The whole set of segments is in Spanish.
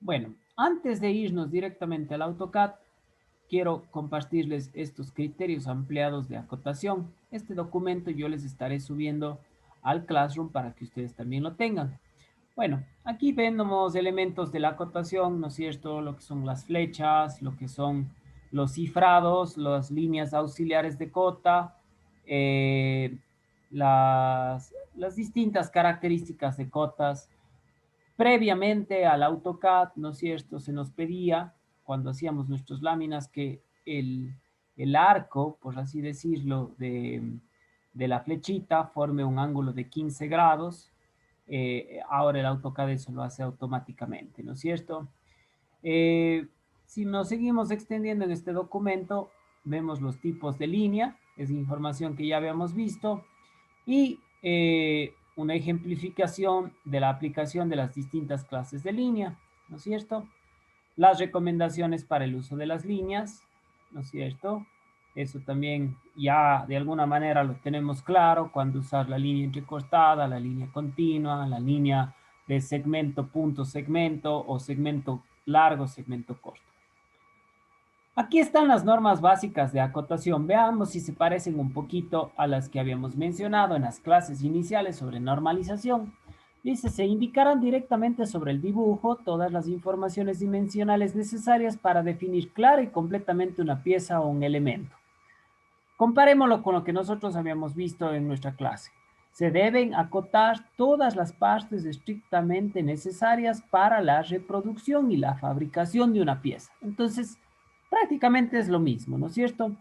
Bueno, antes de irnos directamente al AutoCAD, quiero compartirles estos criterios ampliados de acotación. Este documento yo les estaré subiendo al Classroom para que ustedes también lo tengan. Bueno, aquí vemos elementos de la acotación, ¿no es cierto? Lo que son las flechas, lo que son los cifrados, las líneas auxiliares de cota, eh, las distintas características de cotas. Previamente al AutoCAD, ¿no es cierto? Se nos pedía, cuando hacíamos nuestras láminas, que el arco, por así decirlo, de la flechita forme un ángulo de 15 grados. Ahora el AutoCAD eso lo hace automáticamente, ¿no es cierto? Eh, si nos seguimos extendiendo en este documento, vemos los tipos de línea, es información que ya habíamos visto, y una ejemplificación de la aplicación de las distintas clases de línea, ¿no es cierto? Las recomendaciones para el uso de las líneas, ¿no es cierto? Eso también ya de alguna manera lo tenemos claro, cuando usar la línea entrecortada, la línea continua, la línea de segmento, punto, segmento o segmento largo, segmento corto. Aquí están las normas básicas de acotación. Veamos si se parecen un poquito a las que habíamos mencionado en las clases iniciales sobre normalización. Dice, se indicarán directamente sobre el dibujo todas las informaciones dimensionales necesarias para definir clara y completamente una pieza o un elemento. Comparémoslo con lo que nosotros habíamos visto en nuestra clase. Se deben acotar todas las partes estrictamente necesarias para la reproducción y la fabricación de una pieza. Entonces, prácticamente es lo mismo, ¿no es cierto?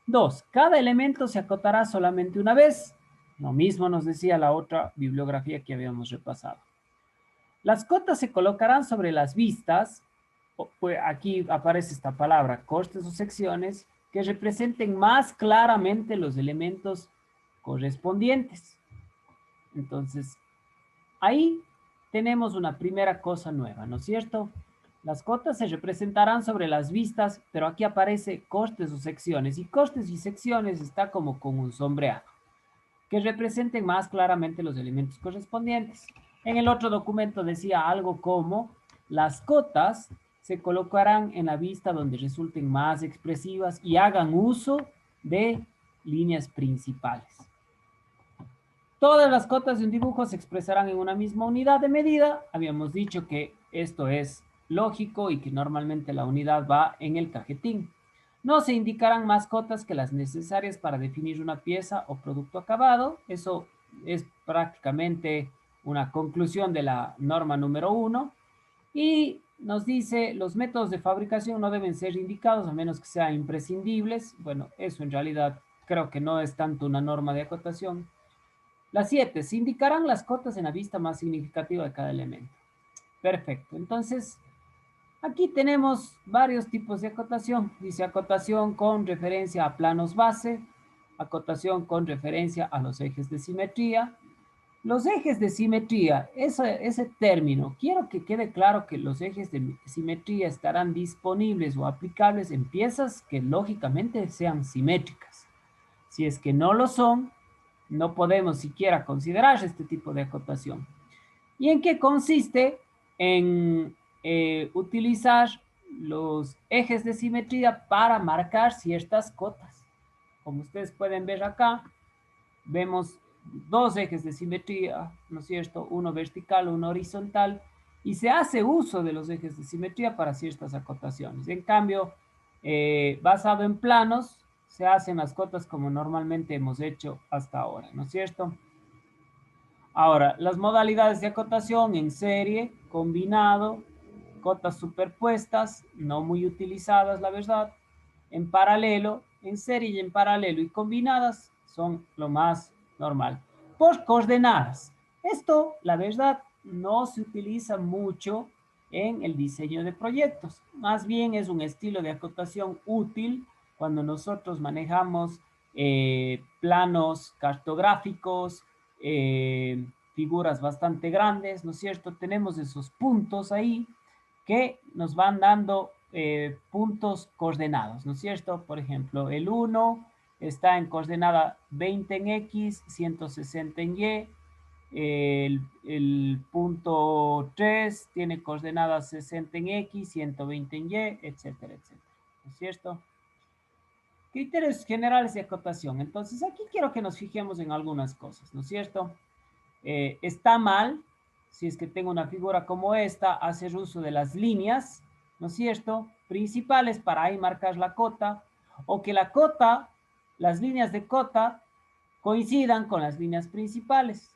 Dos, cada elemento se acotará solamente una vez. Lo mismo nos decía la otra bibliografía que habíamos repasado. Las cotas se colocarán sobre las vistas, pues aquí aparece esta palabra, costes o secciones, que representen más claramente los elementos correspondientes. Entonces, ahí tenemos una primera cosa nueva, ¿no es cierto? Las cotas se representarán sobre las vistas, pero aquí aparece costes o secciones, y costes y secciones está como con un sombreado, que representen más claramente los elementos correspondientes. En el otro documento decía algo como, las cotas se colocarán en la vista donde resulten más expresivas y hagan uso de líneas principales. Todas las cotas de un dibujo se expresarán en una misma unidad de medida. Habíamos dicho que esto es lógico y que normalmente la unidad va en el cajetín. No se indicarán más cotas que las necesarias para definir una pieza o producto acabado. Eso es prácticamente una conclusión de la norma número 1. Y nos dice, los métodos de fabricación no deben ser indicados a menos que sean imprescindibles. Bueno, eso en realidad creo que no es tanto una norma de acotación. La 7, se indicarán las cotas en la vista más significativa de cada elemento. Perfecto. Entonces, aquí tenemos varios tipos de acotación. Dice acotación con referencia a planos base, acotación con referencia a los ejes de simetría. Los ejes de simetría, ese término, quiero que quede claro que los ejes de simetría estarán disponibles o aplicables en piezas que lógicamente sean simétricas. Si es que no lo son, no podemos siquiera considerar este tipo de acotación. ¿Y en qué consiste? En utilizar los ejes de simetría para marcar ciertas cotas. Como ustedes pueden ver acá, vemos dos ejes de simetría, ¿no es cierto? Uno vertical, uno horizontal, y se hace uso de los ejes de simetría para ciertas acotaciones. En cambio, basado en planos, se hacen las cotas como normalmente hemos hecho hasta ahora, ¿no es cierto? Ahora, las modalidades de acotación en serie, combinado, cotas superpuestas, no muy utilizadas, la verdad, en paralelo, en serie y en paralelo y combinadas son lo más normal. Por coordenadas. Esto, la verdad, no se utiliza mucho en el diseño de proyectos. Más bien es un estilo de acotación útil cuando nosotros manejamos planos cartográficos, figuras bastante grandes, ¿no es cierto? Tenemos esos puntos ahí que nos van dando puntos coordenados, ¿no es cierto? Por ejemplo, el 1 está en coordenada 20 en X, 160 en Y, El punto 3 tiene coordenadas 60 en X, 120 en Y, etcétera, etcétera. ¿No es cierto? Criterios generales de acotación. Entonces, aquí quiero que nos fijemos en algunas cosas, ¿no es cierto? Está mal, si es que tengo una figura como esta, hacer uso de las líneas, ¿no es cierto?, principales para ahí marcar la cota, o que la cota, las líneas de cota, coincidan con las líneas principales,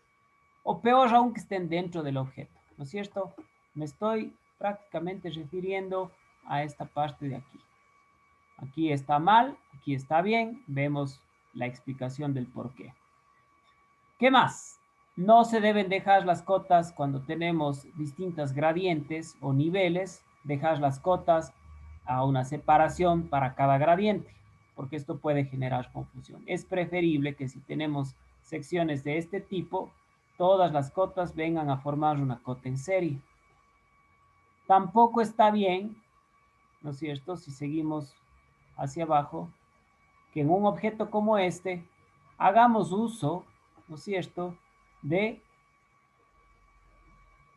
o peor aún que estén dentro del objeto, ¿no es cierto? Me estoy prácticamente refiriendo a esta parte de aquí. Aquí está mal, aquí está bien, vemos la explicación del por qué. ¿Qué más? No se deben dejar las cotas cuando tenemos distintas gradientes o niveles, dejar las cotas a una separación para cada gradiente, porque esto puede generar confusión. Es preferible que si tenemos secciones de este tipo, todas las cotas vengan a formar una cota en serie. Tampoco está bien, ¿no es cierto?, si seguimos hacia abajo, que en un objeto como este hagamos uso, ¿no es cierto?, de,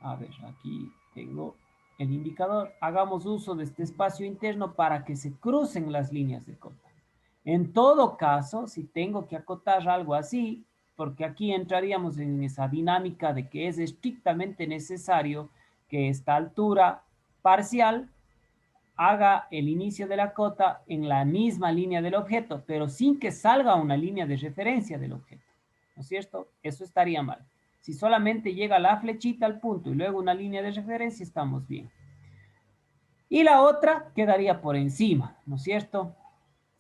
a ver, aquí tengo el indicador, hagamos uso de este espacio interno para que se crucen las líneas de cota. En todo caso, si tengo que acotar algo así, porque aquí entraríamos en esa dinámica de que es estrictamente necesario que esta altura parcial haga el inicio de la cota en la misma línea del objeto, pero sin que salga una línea de referencia del objeto, ¿no es cierto? Eso estaría mal. Si solamente llega la flechita al punto y luego una línea de referencia, estamos bien. Y la otra quedaría por encima, ¿no es cierto?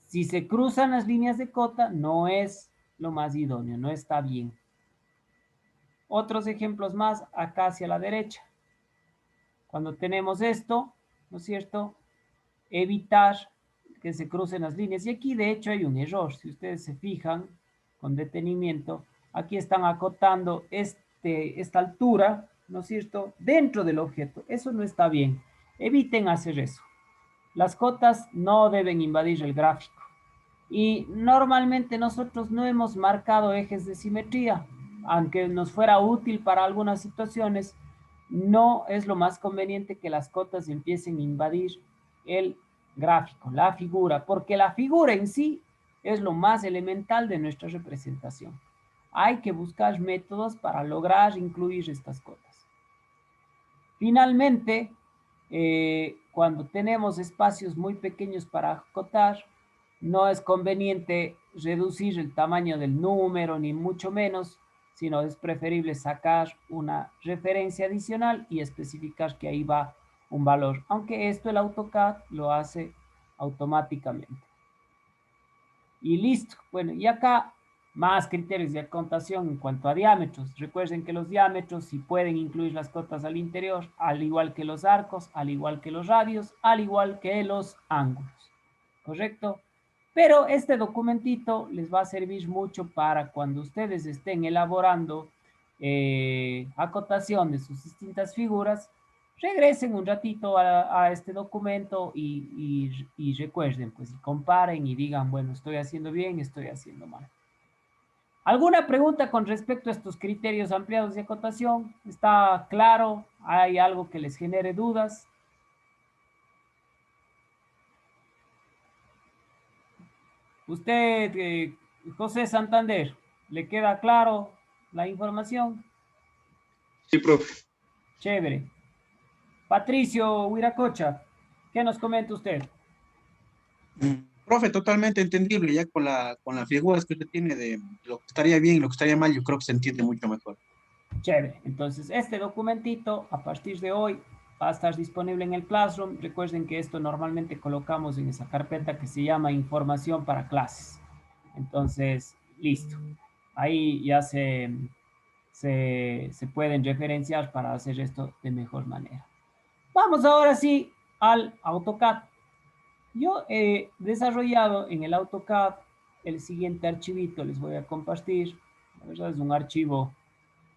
Si se cruzan las líneas de cota, no es lo más idóneo, no está bien. Otros ejemplos más acá hacia la derecha. Cuando tenemos esto, ¿no es cierto?, evitar que se crucen las líneas. Y aquí de hecho hay un error. Si ustedes se fijan con detenimiento, aquí están acotando esta altura, ¿no es cierto?, dentro del objeto. Eso no está bien. Eviten hacer eso. Las cotas no deben invadir el gráfico. Y normalmente nosotros no hemos marcado ejes de simetría. Aunque nos fuera útil para algunas situaciones, no es lo más conveniente que las cotas empiecen a invadir el gráfico, la figura, porque la figura en sí es lo más elemental de nuestra representación. Hay que buscar métodos para lograr incluir estas cotas. Finalmente, cuando tenemos espacios muy pequeños para acotar, no es conveniente reducir el tamaño del número, ni mucho menos, sino es preferible sacar una referencia adicional y especificar que ahí va un valor, aunque esto el AutoCAD lo hace automáticamente. Y listo. Bueno, y acá más criterios de contación en cuanto a diámetros. Recuerden que los diámetros sí pueden incluir las cotas al interior, al igual que los arcos, al igual que los radios, al igual que los ángulos. ¿Correcto? Pero este documentito les va a servir mucho para cuando ustedes estén elaborando acotación de sus distintas figuras, regresen un ratito a este documento y recuerden, pues, y comparen y digan, bueno, estoy haciendo bien, estoy haciendo mal. ¿Alguna pregunta con respecto a estos criterios ampliados de acotación? ¿Está claro? ¿Hay algo que les genere dudas? Usted, José Santander, ¿le queda claro la información? Sí, profe. Chévere. Patricio Huiracocha, ¿qué nos comenta usted? Profe, totalmente entendible, ya con las figuras que usted tiene de lo que estaría bien y lo que estaría mal, yo creo que se entiende mucho mejor. Chévere. Entonces, este documentito, a partir de hoy, va a estar disponible en el Classroom. Recuerden que esto normalmente colocamos en esa carpeta que se llama Información para clases. Entonces, listo. Ahí ya se pueden referenciar para hacer esto de mejor manera. Vamos ahora sí al AutoCAD. Yo he desarrollado en el AutoCAD el siguiente archivito, les voy a compartir. La verdad es un archivo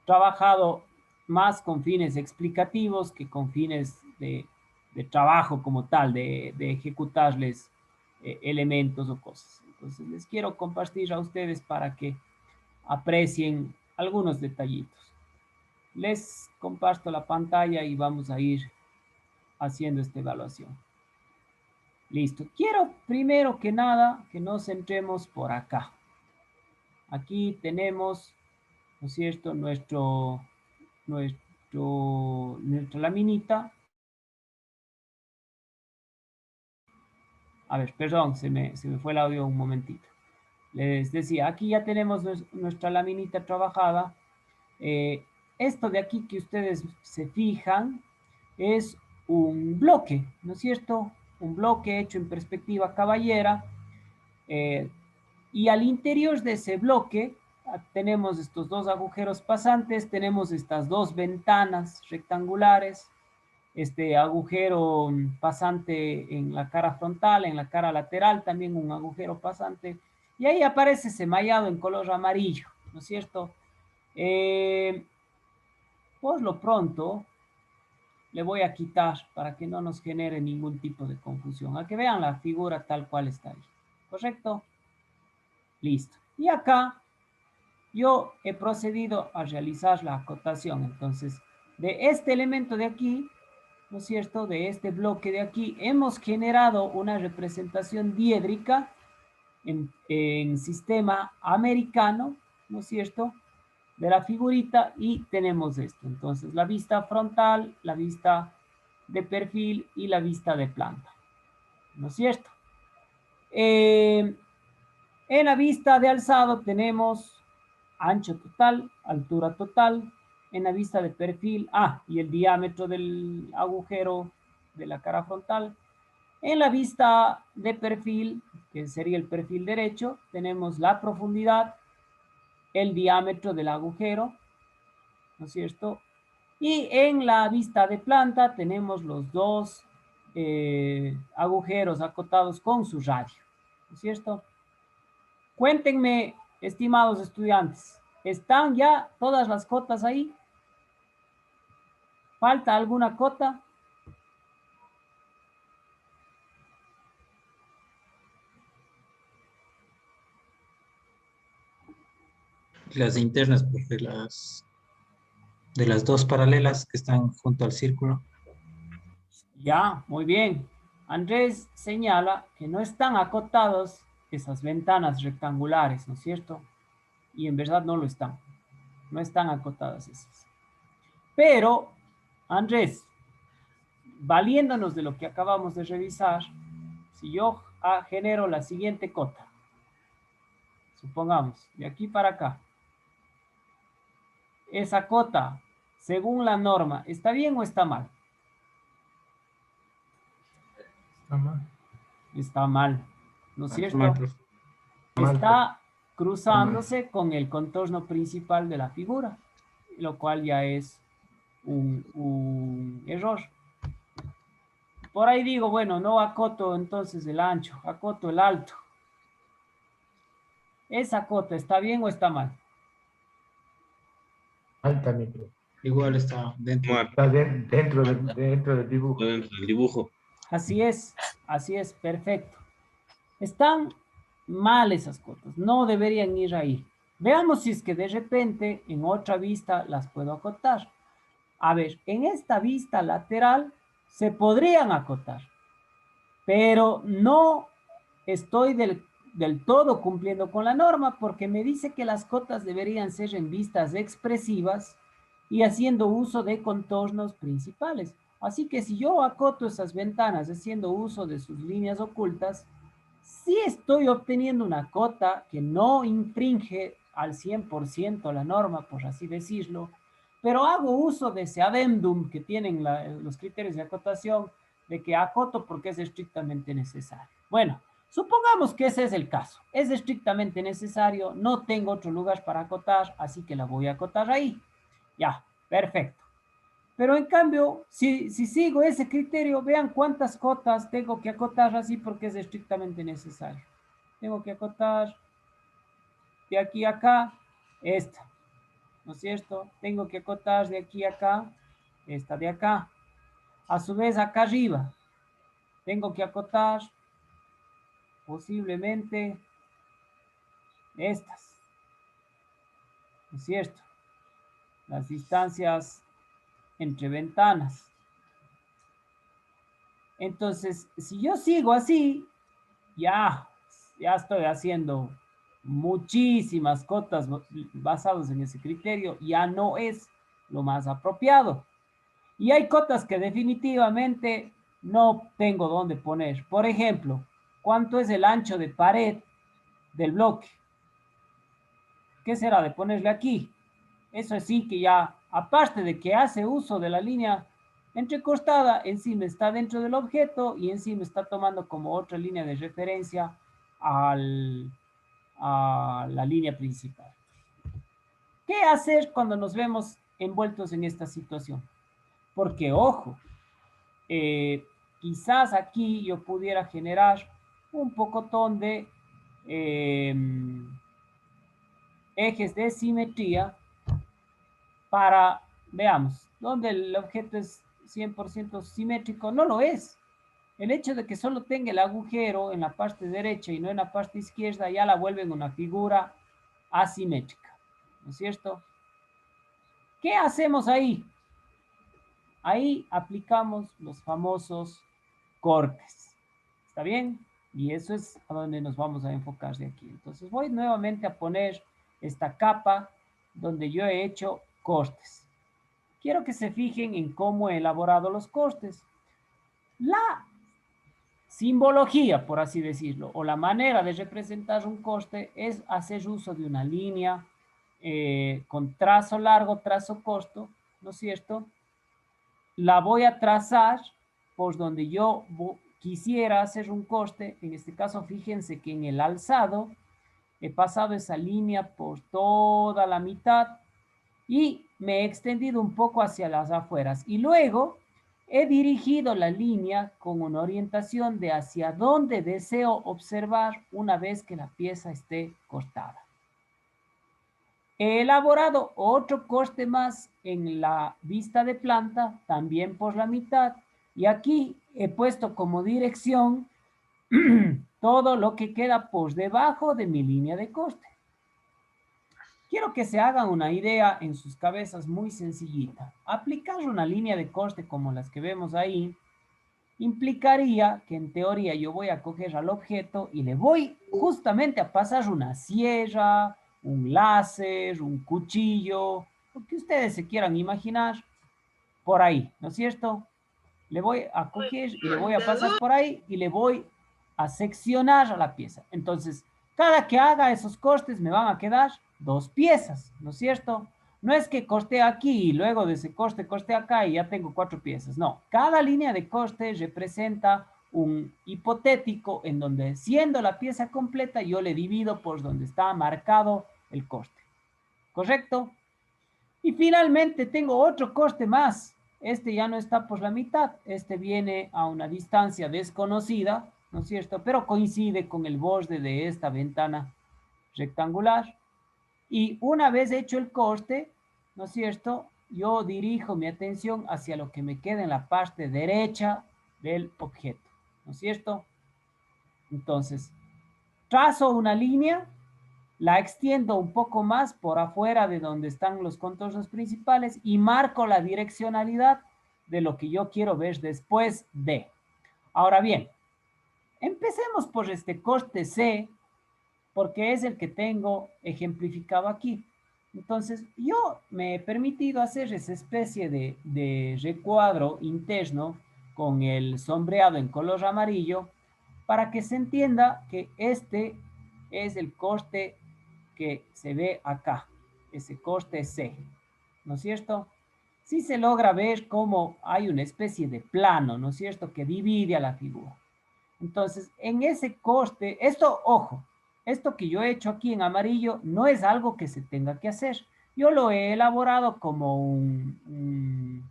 trabajado más con fines explicativos que con fines de trabajo como tal, de ejecutarles elementos o cosas. Entonces les quiero compartir a ustedes para que aprecien algunos detallitos. Les comparto la pantalla y vamos a ir haciendo esta evaluación. Listo. Quiero primero que nada que nos centremos por acá. Aquí tenemos, ¿no es cierto?, nuestra laminita. A ver, perdón, se me fue el audio un momentito. Les decía, aquí ya tenemos nuestra laminita trabajada. Esto de aquí que ustedes se fijan es un bloque, ¿no es cierto? Un bloque hecho en perspectiva caballera. Y al interior de ese bloque tenemos estos dos agujeros pasantes, tenemos estas dos ventanas rectangulares, este agujero pasante en la cara frontal, en la cara lateral, también un agujero pasante, y ahí aparece ese mallado en color amarillo, ¿no es cierto? Por lo pronto, le voy a quitar para que no nos genere ningún tipo de confusión, a que vean la figura tal cual está ahí, ¿correcto? Listo. Y acá yo he procedido a realizar la acotación. Entonces, de este elemento de aquí, ¿no es cierto?, de este bloque de aquí, hemos generado una representación diédrica en sistema americano, ¿no es cierto?, de la figurita, y tenemos esto. Entonces, la vista frontal, la vista de perfil y la vista de planta, ¿no es cierto? En la vista de alzado tenemos ancho total, altura total. En la vista de perfil, y el diámetro del agujero de la cara frontal. En la vista de perfil, que sería el perfil derecho, tenemos la profundidad, el diámetro del agujero, ¿no es cierto? Y en la vista de planta tenemos los dos agujeros acotados con su radio, ¿no es cierto? Cuéntenme, estimados estudiantes, ¿están ya todas las cotas ahí? ¿Falta alguna cota? Las internas, porque de las dos paralelas que están junto al círculo. Ya, muy bien. Andrés señala que no están acotados esas ventanas rectangulares, ¿no es cierto? Y en verdad no lo están. No están acotadas esas. Pero, Andrés, valiéndonos de lo que acabamos de revisar, si yo genero la siguiente cota, supongamos, de aquí para acá, esa cota, según la norma, ¿está bien o está mal? Está mal. Está mal, ¿no es Está mal, cierto? profe. Está cruzándose con el contorno principal de la figura, lo cual ya es un error. Por ahí digo, bueno, no acoto entonces el ancho, acoto el alto. ¿Esa cota está bien o está mal? Falta micro. Igual está dentro. Mal. Está dentro del dibujo. Dentro del dibujo. Así es, perfecto. Están mal esas cotas, no deberían ir ahí. Veamos si es que de repente en otra vista las puedo acotar. A ver, en esta vista lateral se podrían acotar, pero no estoy del todo cumpliendo con la norma porque me dice que las cotas deberían ser en vistas expresivas y haciendo uso de contornos principales. Así que si yo acoto esas ventanas haciendo uso de sus líneas ocultas, sí estoy obteniendo una cota que no infringe al 100% la norma, por así decirlo, pero hago uso de ese adendum que tienen los criterios de acotación, de que acoto porque es estrictamente necesario. Bueno, supongamos que ese es el caso. Es estrictamente necesario, no tengo otro lugar para acotar, así que la voy a acotar ahí. Ya, perfecto. Pero en cambio, si sigo ese criterio, vean cuántas cotas tengo que acotar así porque es estrictamente necesario. Tengo que acotar de aquí a acá esta, ¿no es cierto? Tengo que acotar de aquí a acá esta de acá. A su vez, acá arriba, tengo que acotar posiblemente estas, ¿no es cierto? las distancias entre ventanas. Entonces, si yo sigo así, ya estoy haciendo muchísimas cotas basadas en ese criterio, ya no es lo más apropiado. Y hay cotas que definitivamente no tengo dónde poner. Por ejemplo, ¿cuánto es el ancho de pared del bloque? ¿Qué será de ponerle aquí? Eso sí que ya, aparte de que hace uso de la línea entrecostada, encima está dentro del objeto y encima está tomando como otra línea de referencia a la línea principal. ¿Qué hacer cuando nos vemos envueltos en esta situación? Porque, ojo, quizás aquí yo pudiera generar un pocotón de ejes de simetría para, veamos, donde el objeto es 100% simétrico, no lo es. El hecho de que solo tenga el agujero en la parte derecha y no en la parte izquierda ya la vuelven una figura asimétrica, ¿no es cierto? ¿Qué hacemos ahí? Ahí aplicamos los famosos cortes. ¿Está bien? Y eso es a donde nos vamos a enfocar de aquí. Entonces voy nuevamente a poner esta capa donde yo he hecho cortes. Quiero que se fijen en cómo he elaborado los cortes. La simbología, por así decirlo, o la manera de representar un corte es hacer uso de una línea con trazo largo, trazo corto, ¿no es cierto? La voy a trazar por donde yo quisiera hacer un corte. En este caso, fíjense que en el alzado he pasado esa línea por toda la mitad y me he extendido un poco hacia las afueras. Y luego he dirigido la línea con una orientación de hacia dónde deseo observar una vez que la pieza esté cortada. He elaborado otro corte más en la vista de planta, también por la mitad, y aquí he puesto como dirección todo lo que queda por debajo de mi línea de corte. Quiero que se hagan una idea en sus cabezas muy sencillita. Aplicar una línea de corte como las que vemos ahí implicaría que en teoría yo voy a coger al objeto y le voy justamente a pasar una sierra, un láser, un cuchillo, lo que ustedes se quieran imaginar por ahí, ¿no es cierto? Le voy a coger y le voy a pasar por ahí y le voy a seccionar a la pieza. Entonces, cada que haga esos cortes me van a quedar dos piezas, ¿no es cierto? No es que corte aquí y luego de ese corte acá y ya tengo cuatro piezas. No, cada línea de corte representa un hipotético en donde siendo la pieza completa yo le divido por donde está marcado el corte. ¿Correcto? Y finalmente tengo otro corte más. Este ya no está por la mitad. Este viene a una distancia desconocida, ¿no es cierto? Pero coincide con el borde de esta ventana rectangular. Y una vez hecho el corte, ¿no es cierto? Yo dirijo mi atención hacia lo que me queda en la parte derecha del objeto, ¿no es cierto? Entonces, trazo una línea, la extiendo un poco más por afuera de donde están los contornos principales y marco la direccionalidad de lo que yo quiero ver después de. Ahora bien, empecemos por este corte C, porque es el que tengo ejemplificado aquí. Entonces, yo me he permitido hacer esa especie de recuadro interno con el sombreado en color amarillo para que se entienda que este es el corte que se ve acá, ese corte C, ¿no es cierto? Sí se logra ver cómo hay una especie de plano, ¿no es cierto?, que divide a la figura. Entonces, en ese corte, esto, ojo, esto que yo he hecho aquí en amarillo no es algo que se tenga que hacer. Yo lo he elaborado como un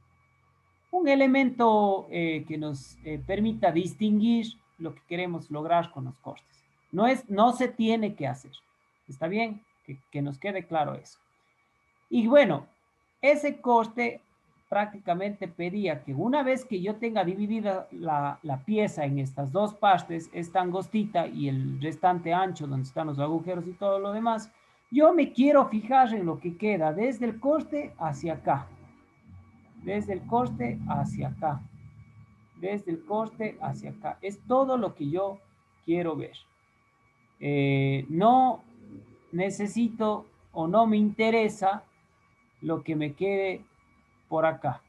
elemento que nos permita distinguir lo que queremos lograr con los cortes. No se tiene que hacer. ¿Está bien? Que nos quede claro eso. Y bueno, ese corte prácticamente pedía que una vez que yo tenga dividida la pieza en estas dos partes, esta angostita y el restante ancho donde están los agujeros y todo lo demás, Yo me quiero fijar en lo que queda desde el coste hacia acá. Desde el coste hacia acá. Desde el coste hacia acá. Es todo lo que yo quiero ver. No necesito o no me interesa lo que me quede por acá.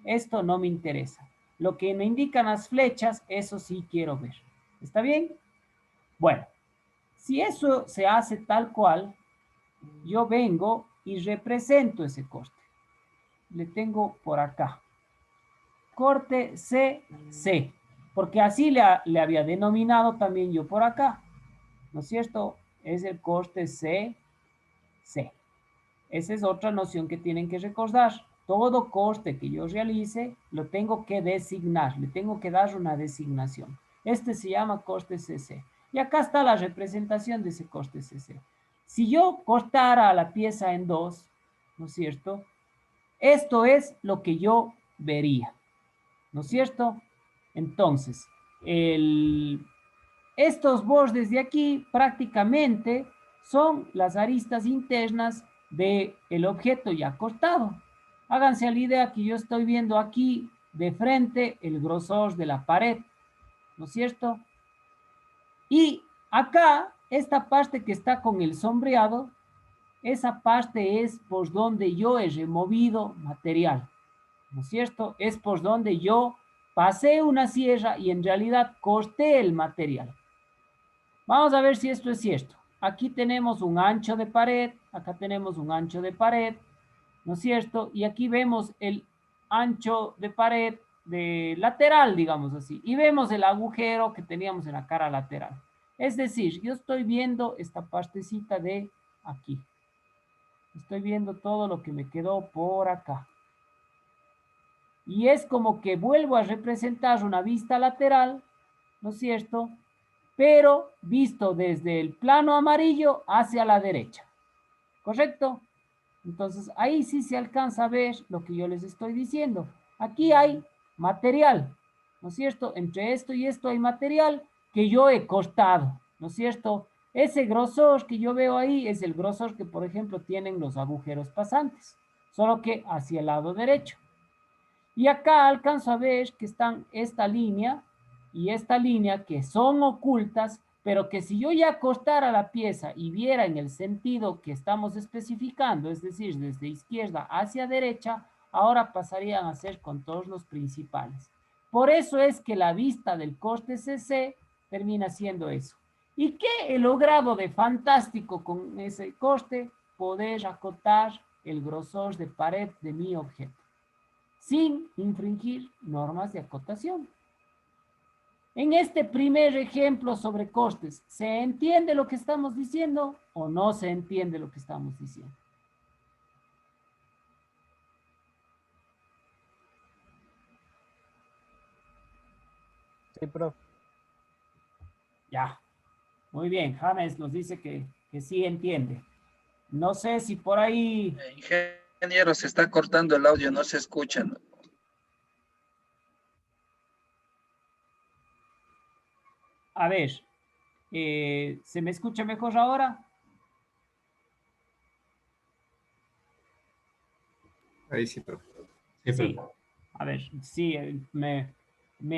Esto no me interesa. Lo que me indican las flechas, eso sí quiero ver. ¿Está bien? Bueno, si eso se hace tal cual, yo vengo y represento ese coste. Le tengo por acá. Corte CC, porque así le había denominado también yo por acá. ¿No es cierto? Es el coste CC. Esa es otra noción que tienen que recordar. Todo coste que yo realice lo tengo que designar, le tengo que dar una designación. Este se llama coste CC. Y acá está la representación de ese coste CC. Si yo cortara la pieza en dos, ¿no es cierto? Esto es lo que yo vería, ¿no es cierto? Entonces, estos bordes de aquí prácticamente son las aristas internas del objeto ya cortado. Háganse a la idea que yo estoy viendo aquí de frente el grosor de la pared, ¿no es cierto? Y acá, esta parte que está con el sombreado, esa parte es por donde yo he removido material, ¿no es cierto? Es por donde yo pasé una sierra y en realidad corté el material. Vamos a ver si esto es cierto. Aquí tenemos un ancho de pared, acá tenemos un ancho de pared, ¿no es cierto? Y aquí vemos el ancho de pared de lateral, digamos así. Y vemos el agujero que teníamos en la cara lateral. Es decir, yo estoy viendo esta partecita de aquí. Estoy viendo todo lo que me quedó por acá. Y es como que vuelvo a representar una vista lateral, ¿no es cierto? Pero visto desde el plano amarillo hacia la derecha. ¿Correcto? Entonces ahí sí se alcanza a ver lo que yo les estoy diciendo. Aquí hay material, ¿no es cierto? Entre esto y esto hay material que yo he cortado, ¿no es cierto? Ese grosor que yo veo ahí es el grosor que, por ejemplo, tienen los agujeros pasantes, solo que hacia el lado derecho. Y acá alcanzo a ver que están esta línea y esta línea que son ocultas, pero que si yo ya cortara la pieza y viera en el sentido que estamos especificando, es decir, desde izquierda hacia derecha, ahora pasarían a ser contornos principales. Por eso es que la vista del coste CC termina siendo eso. ¿Y qué he logrado de fantástico con ese coste? Poder acotar el grosor de pared de mi objeto sin infringir normas de acotación. En este primer ejemplo sobre costes, ¿se entiende lo que estamos diciendo o no se entiende lo que estamos diciendo? Sí, profe. Ya, muy bien, James nos dice que sí entiende. No sé si por ahí... Ingeniero, se está cortando el audio, no se escucha, ¿no? A ver, ¿se me escucha mejor ahora? Ahí sí, profe. Sí, a ver, sí, me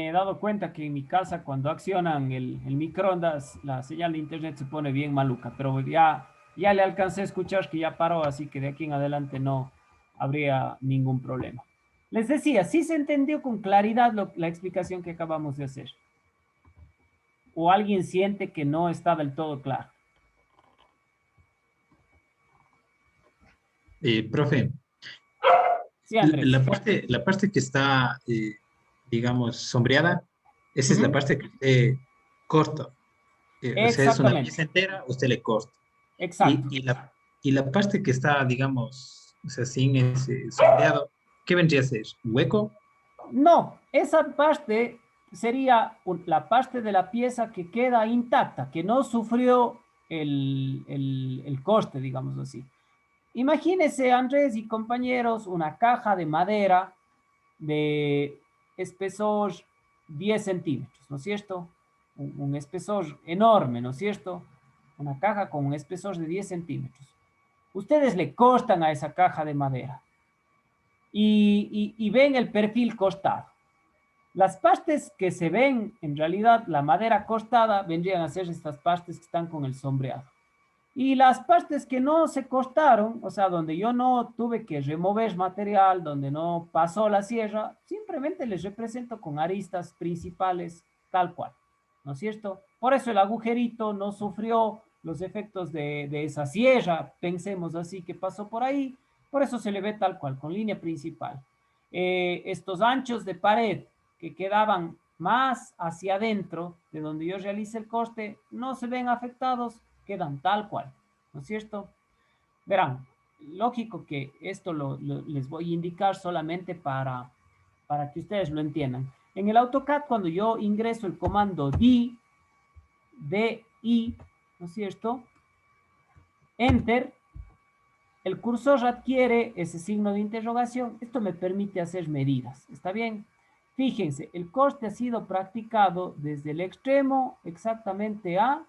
he dado cuenta que en mi casa cuando accionan el microondas, la señal de internet se pone bien maluca, pero ya le alcancé a escuchar que ya paró, así que de aquí en adelante no habría ningún problema. Les decía, sí se entendió con claridad la explicación que acabamos de hacer. ¿O alguien siente que no está del todo claro? Profe, Sí, Andrés. la parte que está, digamos, sombreada, esa es la Ujú. parte que usted corta. O sea, es una Exactamente, pieza entera, usted le corta. exacto. Y la parte que está, digamos, o sea, sin ese sombreado, ¿qué vendría a ser? ¿Hueco? No, esa parte sería la parte de la pieza que queda intacta, que no sufrió el coste, digamos así. Imagínense, Andrés y compañeros, una caja de madera de espesor 10 centímetros, ¿no es cierto? Un espesor enorme, ¿no es cierto? una caja con un espesor de 10 centímetros. Ustedes le costan a esa caja de madera y ven el perfil costado. Las partes que se ven, en realidad, la madera costada vendrían a ser estas partes que están con el sombreado. Y las partes que no se costaron, o sea, donde yo no tuve que remover material, donde no pasó la sierra, simplemente les represento con aristas principales tal cual, ¿no es cierto? Por eso el agujerito no sufrió los efectos de esa sierra, pensemos así, que pasó por ahí, por eso se le ve tal cual, con línea principal. Estos anchos de pared que quedaban más hacia adentro de donde yo realicé el corte, no se ven afectados, quedan tal cual, ¿no es cierto? Verán, lógico que esto les voy a indicar solamente para que ustedes lo entiendan. En el AutoCAD, cuando yo ingreso el comando DI, ¿no es cierto? Enter, el cursor adquiere ese signo de interrogación. Esto me permite hacer medidas, ¿está bien? Fíjense, el corte ha sido practicado desde el extremo exactamente a,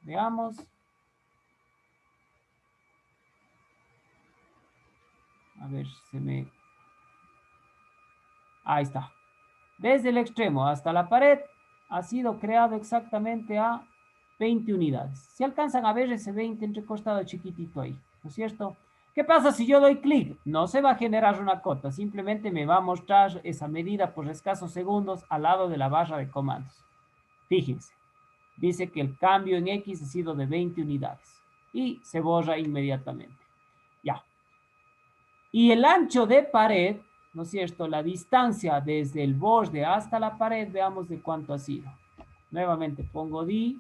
veamos, a ver, ahí está. Desde el extremo hasta la pared ha sido creado exactamente a 20 unidades. Si alcanzan a ver ese 20 entrecostado chiquitito ahí, ¿no es cierto? ¿Qué pasa si yo doy clic? No se va a generar una cota, simplemente me va a mostrar esa medida por escasos segundos al lado de la barra de comandos. Fíjense, dice que el cambio en X ha sido de 20 unidades y se borra inmediatamente. Ya. Y el ancho de pared, ¿no es cierto? La distancia desde el borde hasta la pared, veamos de cuánto ha sido. Nuevamente pongo de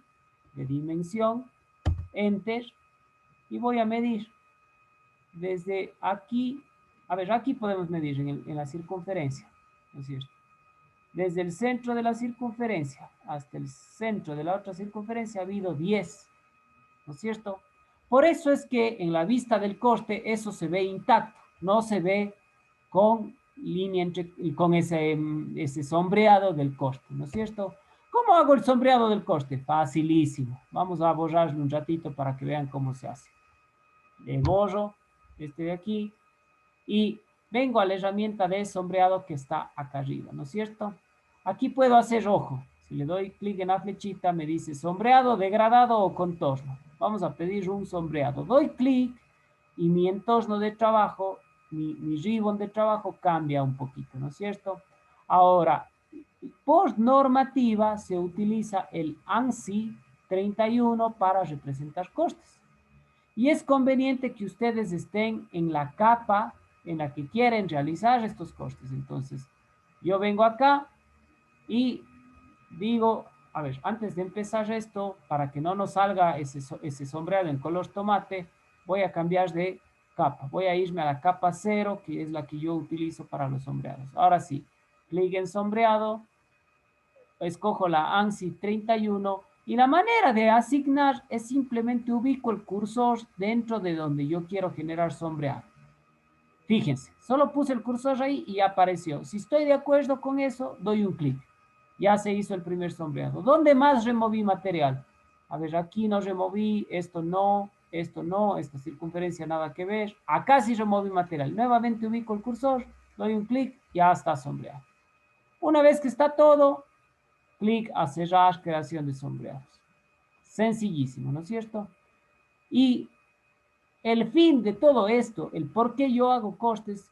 dimensión, enter, y voy a medir desde aquí. A ver, aquí podemos medir en la circunferencia, ¿no es cierto? Desde el centro de la circunferencia hasta el centro de la otra circunferencia ha habido 10, ¿no es cierto? Por eso es que en la vista del corte eso se ve intacto, no se ve con línea con ese sombreado del corte, ¿no es cierto? ¿Cómo hago el sombreado del corte? Facilísimo. Vamos a borrarlo un ratito para que vean cómo se hace. Le borro este de aquí y vengo a la herramienta de sombreado que está acá arriba, ¿no es cierto? Aquí puedo hacer rojo. Si le doy clic en la flechita me dice sombreado, degradado o contorno. Vamos a pedir un sombreado. Doy clic y mi entorno de trabajo, mi ribbon de trabajo cambia un poquito, ¿no es cierto? Ahora, por normativa se utiliza el ANSI 31 para representar costes. Y es conveniente que ustedes estén en la capa en la que quieren realizar estos costes. Entonces, yo vengo acá y digo, a ver, antes de empezar esto, para que no nos salga ese sombreado en color tomate, voy a cambiar de capa. Voy a irme a la capa 0, que es la que yo utilizo para los sombreados. Ahora sí, clic en sombreado, escojo la ANSI 31 y la manera de asignar es simplemente ubico el cursor dentro de donde yo quiero generar sombreado. Fíjense, solo puse el cursor ahí y apareció. Si estoy de acuerdo con eso, doy un clic. Ya se hizo el primer sombreado. ¿Dónde más removí material? A ver, aquí no removí, esto no, esta circunferencia nada que ver. Acá sí removí material. Nuevamente ubico el cursor, doy un clic, ya está sombreado. Una vez que está todo, clic a cerrar creación de sombreados. Sencillísimo, ¿no es cierto? Y el fin de todo esto, el por qué yo hago costes,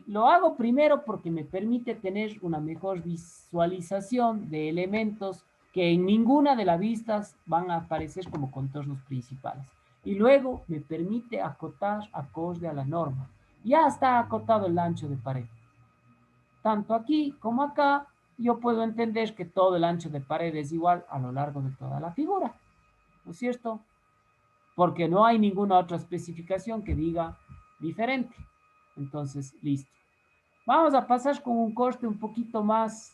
lo hago primero porque me permite tener una mejor visualización de elementos que en ninguna de las vistas van a aparecer como contornos principales. Y luego me permite acotar acorde a la norma. Ya está acotado el ancho de pared. Tanto aquí como acá, yo puedo entender que todo el ancho de pared es igual a lo largo de toda la figura. ¿No es cierto? Porque no hay ninguna otra especificación que diga diferente. Entonces, listo. Vamos a pasar con un corte un poquito más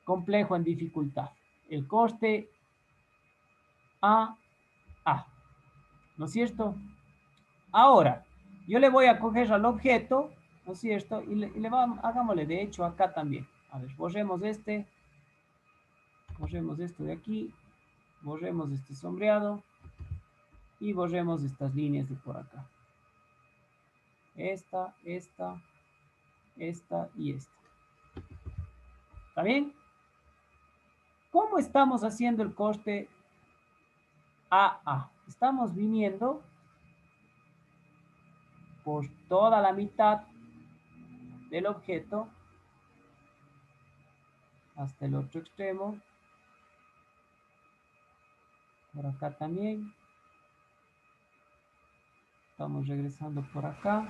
complejo en dificultad. El corte A, ¿no es cierto? Ahora, yo le voy a coger al objeto, ¿no es cierto? Y hagámosle de hecho acá también. A ver, borremos esto de aquí, borremos este sombreado y borremos estas líneas de por acá. Esta y esta. ¿Está bien? ¿Cómo estamos haciendo el coste AA? Estamos viniendo por toda la mitad del objeto hasta el otro extremo. Por acá también. Estamos regresando por acá.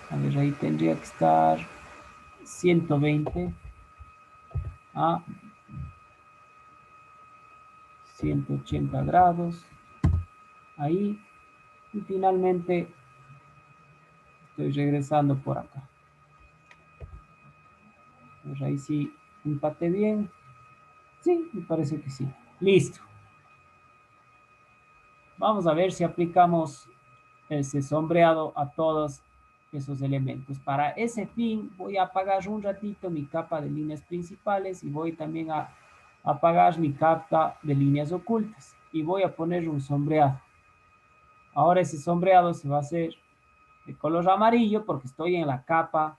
A ver, ahí tendría que estar 120 a 180 grados. Ahí. Y finalmente estoy regresando por acá. Pues ahí sí empate bien. Sí, me parece que sí. Listo. Vamos a ver si aplicamos ese sombreado a todos esos elementos. Para ese fin voy a apagar un ratito mi capa de líneas principales y voy también a apagar mi capa de líneas ocultas. Y voy a poner un sombreado. Ahora ese sombreado se va a hacer de color amarillo porque estoy en la capa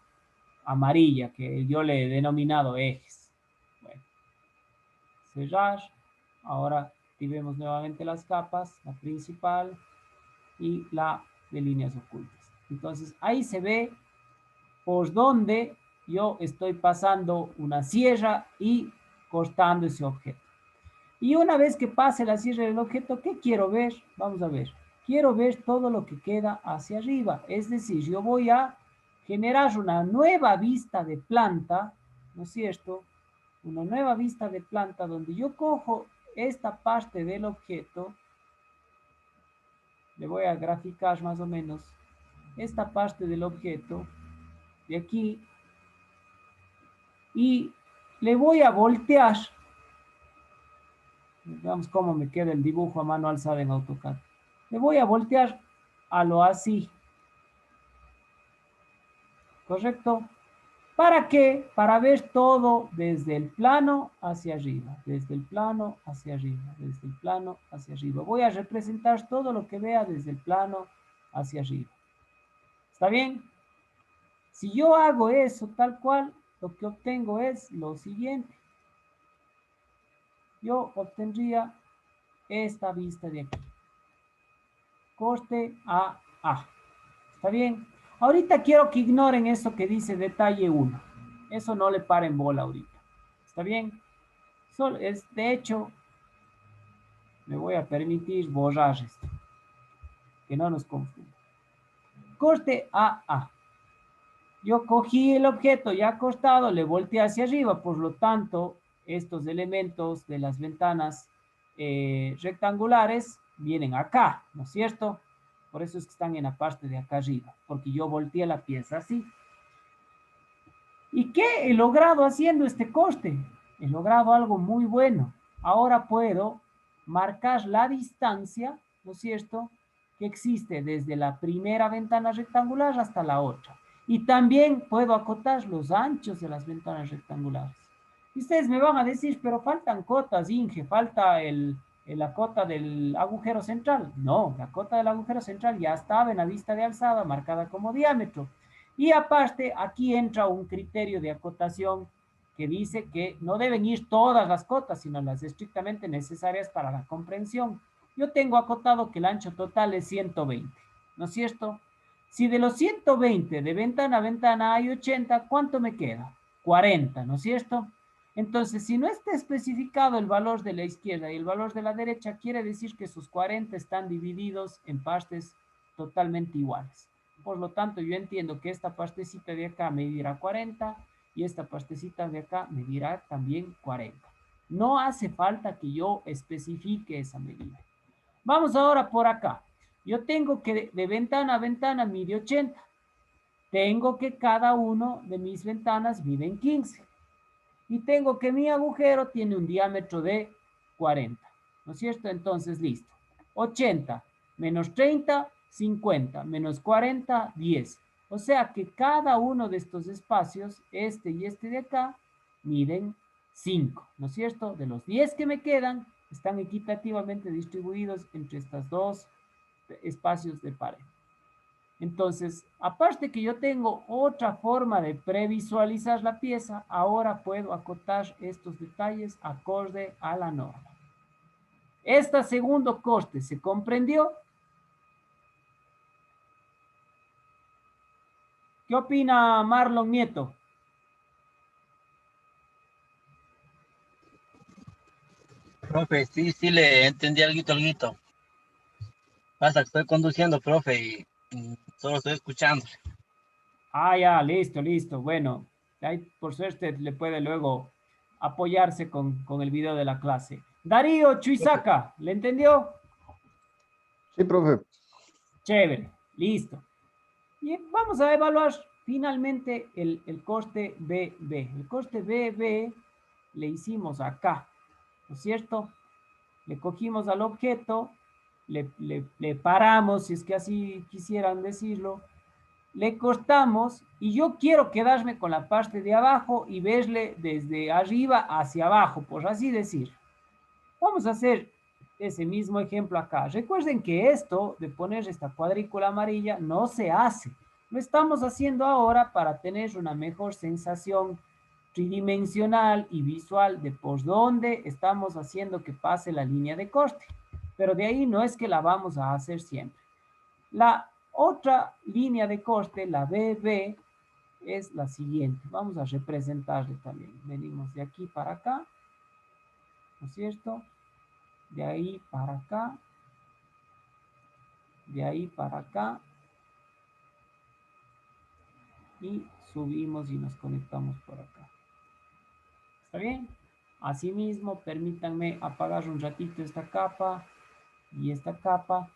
amarilla que yo le he denominado ejes. Bueno, cerrar. Ahora activemos nuevamente las capas, la principal y la de líneas ocultas. Entonces ahí se ve por donde yo estoy pasando una sierra y cortando ese objeto. Y una vez que pase la sierra del objeto, ¿qué quiero ver? Vamos a ver. Quiero ver todo lo que queda hacia arriba. Es decir, yo voy a generar una nueva vista de planta, ¿no es cierto? Una nueva vista de planta donde yo cojo esta parte del objeto. Le voy a graficar más o menos esta parte del objeto de aquí y le voy a voltear. Veamos cómo me queda el dibujo a mano alzada en AutoCAD. Le voy a voltear a lo así. ¿Correcto? ¿Para qué? Para ver todo desde el plano hacia arriba, desde el plano hacia arriba, desde el plano hacia arriba. Voy a representar todo lo que vea desde el plano hacia arriba. ¿Está bien? Si yo hago eso tal cual, lo que obtengo es lo siguiente. Yo obtendría esta vista de aquí. Coste AA. ¿Está bien? Ahorita quiero que ignoren eso que dice detalle 1. Eso no le paren bola ahorita. ¿Está bien? De hecho, me voy a permitir borrar esto. Que no nos confunda. Coste AA. Yo cogí el objeto ya acostado, le volteé hacia arriba, por lo tanto, estos elementos de las ventanas rectangulares vienen acá, ¿no es cierto? Por eso es que están en la parte de acá arriba, porque yo volteé la pieza así. ¿Y qué he logrado haciendo este coste? He logrado algo muy bueno. Ahora puedo marcar la distancia, ¿no es cierto?, que existe desde la primera ventana rectangular hasta la otra. Y también puedo acotar los anchos de las ventanas rectangulares. Y ustedes me van a decir, pero faltan cotas, Inge, falta la cota del agujero central. No, la cota del agujero central ya estaba en la vista de alzada marcada como diámetro. Y aparte, aquí entra un criterio de acotación que dice que no deben ir todas las cotas, sino las estrictamente necesarias para la comprensión. Yo tengo acotado que el ancho total es 120, ¿no es cierto? Si de los 120 de ventana a ventana hay 80, ¿cuánto me queda? 40, ¿no es cierto? Entonces, si no está especificado el valor de la izquierda y el valor de la derecha, quiere decir que sus 40 están divididos en partes totalmente iguales. Por lo tanto, yo entiendo que esta partecita de acá medirá 40 y esta partecita de acá medirá también 40. No hace falta que yo especifique esa medida. Vamos ahora por acá. Yo tengo que de ventana a ventana mide 80. Tengo que cada uno de mis ventanas mide en 15. Y tengo que mi agujero tiene un diámetro de 40. ¿No es cierto? Entonces, listo. 80 menos 30, 50, menos 40, 10. O sea que cada uno de estos espacios, este y este de acá, miden 5, ¿no es cierto? De los 10 que me quedan, están equitativamente distribuidos entre estos dos espacios de pared. Entonces, aparte que yo tengo otra forma de previsualizar la pieza, ahora puedo acotar estos detalles acorde a la norma. Este segundo coste, ¿se comprendió? ¿Qué opina Marlon Nieto? Profe, sí le entendí alguito. Pasa que estoy conduciendo, profe, y solo estoy escuchando. Ah, ya, listo. Bueno, ahí por suerte le puede luego apoyarse con el video de la clase. Darío Chuizaca, ¿le entendió? Sí, profe. Chévere, listo. Y vamos a evaluar finalmente el coste BB. El coste BB le hicimos acá, ¿no es cierto? Le cogimos al objeto, le paramos, si es que así quisieran decirlo, le cortamos y yo quiero quedarme con la parte de abajo y verle desde arriba hacia abajo, por así decir. Vamos a hacer ese mismo ejemplo acá. Recuerden que esto de poner esta cuadrícula amarilla no se hace. Lo estamos haciendo ahora para tener una mejor sensación tridimensional y visual de por dónde estamos haciendo que pase la línea de corte. Pero de ahí no es que la vamos a hacer siempre. La otra línea de corte, la BB, es la siguiente. Vamos a representarle también. Venimos de aquí para acá, ¿no es cierto? De ahí para acá, de ahí para acá, y subimos y nos conectamos por acá. ¿Está bien? Asimismo, permítanme apagar un ratito esta capa y esta capa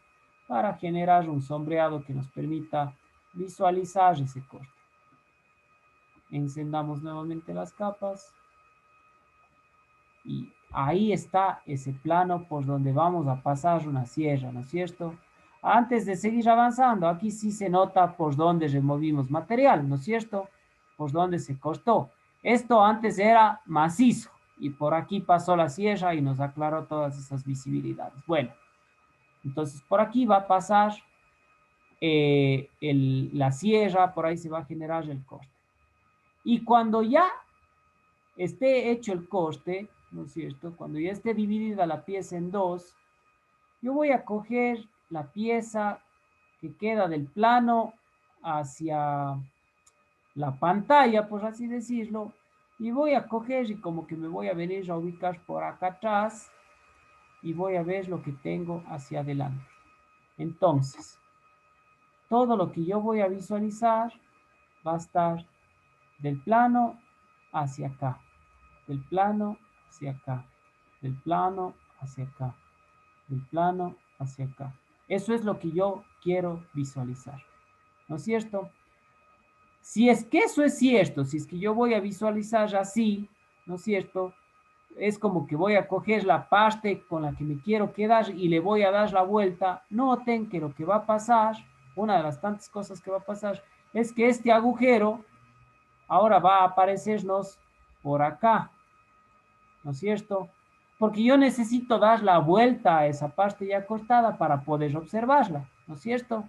para generar un sombreado que nos permita visualizar ese corte. Encendamos nuevamente las capas y ahí está ese plano por donde vamos a pasar una sierra, ¿no es cierto? Antes de seguir avanzando, aquí sí se nota por dónde removimos material, ¿no es cierto? Por dónde se cortó. Esto antes era macizo y por aquí pasó la sierra y nos aclaró todas esas visibilidades. Bueno, entonces por aquí va a pasar la sierra, por ahí se va a generar el corte. Y cuando ya esté hecho el corte, ¿no es cierto? Cuando ya esté dividida la pieza en dos, yo voy a coger la pieza que queda del plano hacia la pantalla, por así decirlo, y voy a coger y como que me voy a venir a ubicar por acá atrás y voy a ver lo que tengo hacia adelante. Entonces, todo lo que yo voy a visualizar va a estar del plano hacia acá, del plano hacia acá, del plano hacia acá, del plano hacia acá. Eso es lo que yo quiero visualizar, ¿no es cierto? Si es que eso es cierto, si es que yo voy a visualizar así, ¿no es cierto? Es como que voy a coger la parte con la que me quiero quedar y le voy a dar la vuelta. Noten que lo que va a pasar, una de las tantas cosas que va a pasar, es que este agujero ahora va a aparecernos por acá, ¿no es cierto? Porque yo necesito dar la vuelta a esa parte ya cortada para poder observarla, ¿no es cierto?